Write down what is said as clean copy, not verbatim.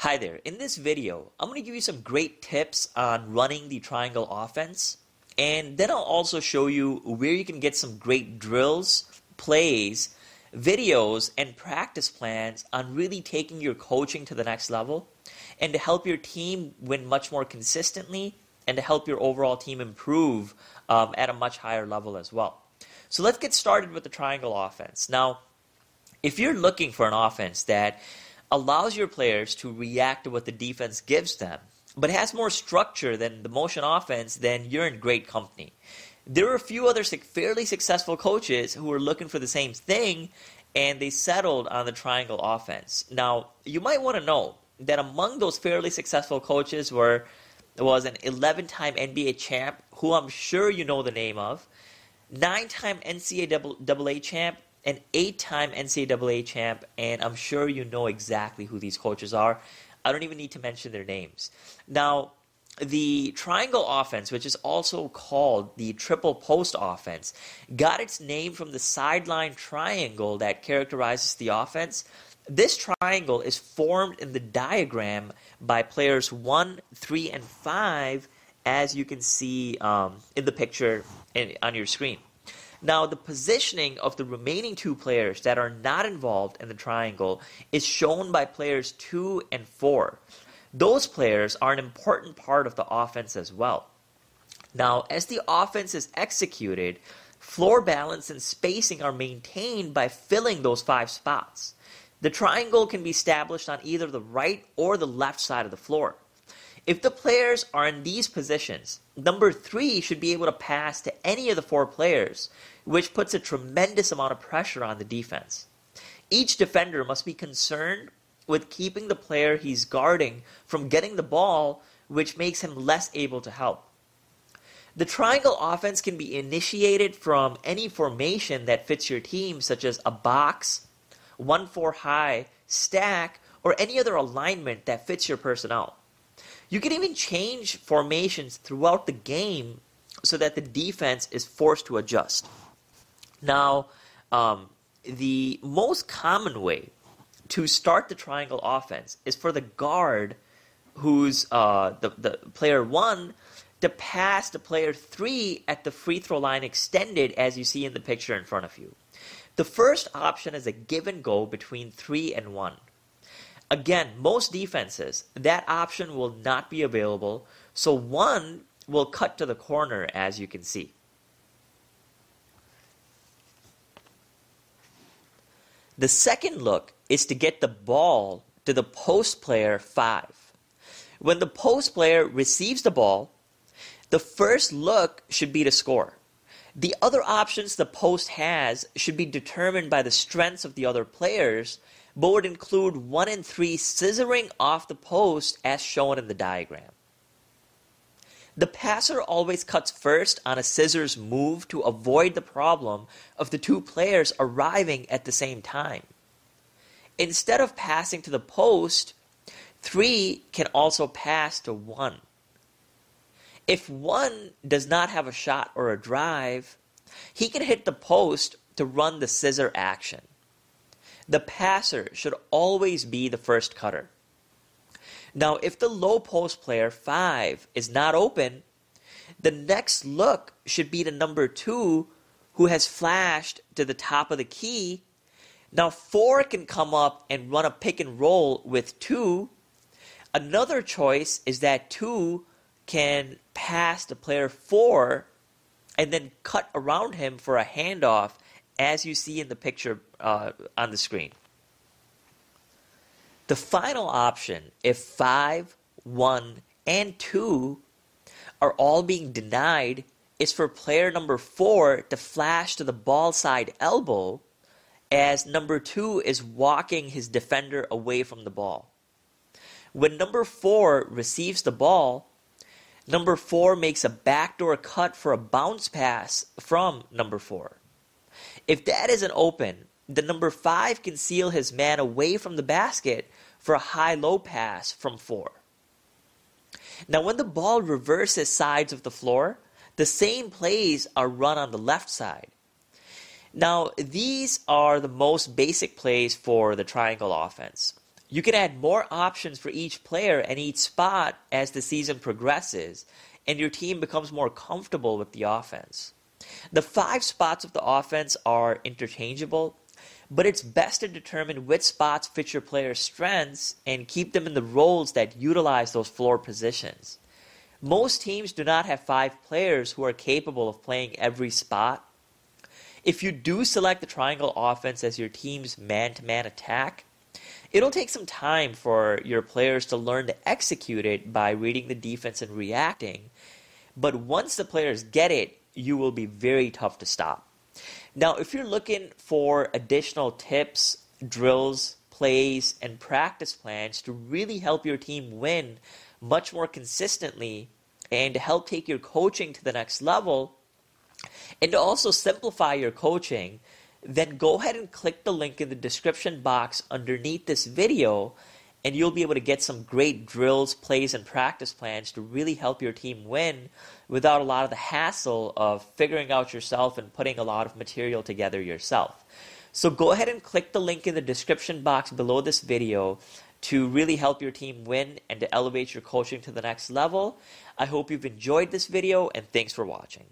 Hi there. In this video, I'm going to give you some great tips on running the triangle offense, and then I'll also show you where you can get some great drills, plays, videos, and practice plans on really taking your coaching to the next level and to help your team win much more consistently and to help your overall team improve at a much higher level as well. So let's get started with the triangle offense. Now, if you're looking for an offense that allows your players to react to what the defense gives them, but has more structure than the motion offense, then you're in great company. There are a few other fairly successful coaches who are looking for the same thing, and they settled on the triangle offense. Now, you might want to know that among those fairly successful coaches was an 11-time NBA champ, who I'm sure you know the name of, 9-time NCAA champ, an 8-time NCAA champ, and I'm sure you know exactly who these coaches are. I don't even need to mention their names. Now, the triangle offense, which is also called the triple post offense, got its name from the sideline triangle that characterizes the offense. This triangle is formed in the diagram by players 1, 3, and 5, as you can see in the picture on your screen. Now, the positioning of the remaining two players that are not involved in the triangle is shown by players 2 and 4. Those players are an important part of the offense as well. Now, as the offense is executed, floor balance and spacing are maintained by filling those 5 spots. The triangle can be established on either the right or the left side of the floor. If the players are in these positions, number 3 should be able to pass to any of the 4 players, which puts a tremendous amount of pressure on the defense. Each defender must be concerned with keeping the player he's guarding from getting the ball, which makes him less able to help. The triangle offense can be initiated from any formation that fits your team, such as a box, 1-4 high, stack, or any other alignment that fits your personnel. You can even change formations throughout the game so that the defense is forced to adjust. Now, the most common way to start the triangle offense is for the guard, who's the player 1, to pass to player 3 at the free throw line extended, as you see in the picture in front of you. The first option is a give and go between 3 and 1. Again, most defenses, that option will not be available, so 1 will cut to the corner, as you can see. The second look is to get the ball to the post player 5. When the post player receives the ball, the first look should be to score. The other options the post has should be determined by the strengths of the other players, but would include 1 and 3 scissoring off the post as shown in the diagram. The passer always cuts first on a scissors move to avoid the problem of the 2 players arriving at the same time. Instead of passing to the post, 3 can also pass to 1. If 1 does not have a shot or a drive, he can hit the post to run the scissor action. The passer should always be the first cutter. Now, if the low post player 5 is not open, the next look should be to number 2, who has flashed to the top of the key. Now, 4 can come up and run a pick and roll with 2. Another choice is that 2 can pass to player 4 and then cut around him for a handoff, as you see in the picture on the screen. The final option, if 5, 1, and 2 are all being denied, is for player number 4 to flash to the ball side elbow as number 2 is walking his defender away from the ball. When number 4 receives the ball, number 4 makes a backdoor cut for a bounce pass from number 4. If that isn't open, the number 5 can seal his man away from the basket for a high-low pass from 4. Now, when the ball reverses sides of the floor, the same plays are run on the left side. Now, these are the most basic plays for the triangle offense. You can add more options for each player and each spot as the season progresses, and your team becomes more comfortable with the offense. The 5 spots of the offense are interchangeable, but it's best to determine which spots fit your player's strengths and keep them in the roles that utilize those floor positions. Most teams do not have 5 players who are capable of playing every spot. If you do select the triangle offense as your team's man-to-man attack, it'll take some time for your players to learn to execute it by reading the defense and reacting, but once the players get it, you will be very tough to stop. Now, if you're looking for additional tips, drills, plays, and practice plans to really help your team win much more consistently and to help take your coaching to the next level, and to also simplify your coaching, then go ahead and click the link in the description box underneath this video, and you'll be able to get some great drills, plays, and practice plans to really help your team win without a lot of the hassle of figuring out yourself and putting a lot of material together yourself. So go ahead and click the link in the description box below this video to really help your team win and to elevate your coaching to the next level. I hope you've enjoyed this video, and thanks for watching.